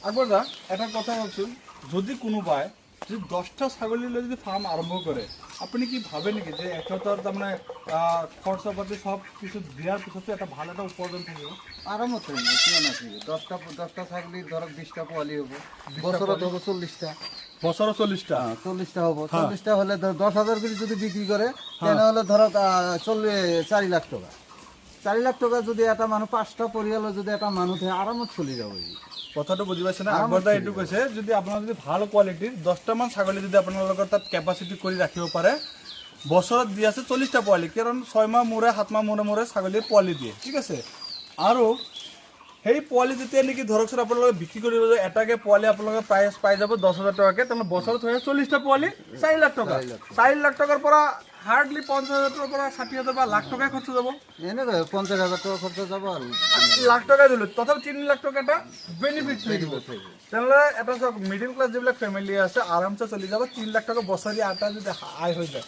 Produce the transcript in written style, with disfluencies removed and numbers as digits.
আকবর দা একটা কথা বলছেন, যদি কোনো পায় যদি 10টা ছাগল নিয়ে যদি ফার্ম আরম্ভ করে, আপনি কি ভাবেন নাকি যে একটা তার মানে খরচাপাতি সব কিছু দেওয়ার পিছনে একটা ভালো একটা উপার্জন থাকবে? আরামত হইব, কেউ না থাকবে। দশটা থাকলে ধরো 20টা পোয়ালি হবো, 20টা বছরত পোয়ালি? হবো 40টা। বছরও 40টা? 40টা হবো, হ্যাঁ। 40টা হলে ধর 10,000 করে যদি বিক্রি করে, তাহলে হলে ধরো 4 লাখ টাকা। 4 লাখ টাকা যদি একটা মানুষ 5টা পরিয়ালে যদি একটা মানুষ হয়, আরামত চলে যাবে। কথাটা বুঝি পাচ্ছেন না? আরামত আকবর দা চলে এটুকু যাবে। কইছে, যদি আপনারা যদি ভালো কোয়ালিটির 10টা মান ছাগল যদি আপনার লগত তার ক্যাপাসিটি করে রাখিব পারে, বছৰত দিয়ে আছে 40টা পোৱালি, কাৰণ 6 মাহ মূৰে 7 মাহ মূৰে মূৰে ছাগলীয়ে পোৱালি দিয়ে, ঠিক আছে? আৰু সেই পোৱালি যেতিয়া নেকি ধৰকচোন আপোনালোকে বিক্ৰী কৰিব যে এটাকে পোৱালি আপোনালোকে প্ৰাইচ পাই যাব 10,000 টকাকৈ, তেনেহ'লে বছৰত হৈ 40টা পোৱালি 4 লাখ টকা। 4 লাখ টকাৰ পৰা হাৰ্ডলি 50,000 টকাৰ পৰা 60,000 বা লাখ টকাই খৰচ যাব। এনে 50,000 টাকা খরচা যাবো আর লাখ টকাই দিলোঁ, তথাপি 3 লাখ টকা এটা বেনিফিট থাকিব। তেনেহ'লে এটা চাওক, মিডিল ক্লাছ যিবিলাক ফেমিলি আছে আৰামছে চলি যাব, 3 লাখ টকা বছৰি এটা যদি আয় হৈ যায়,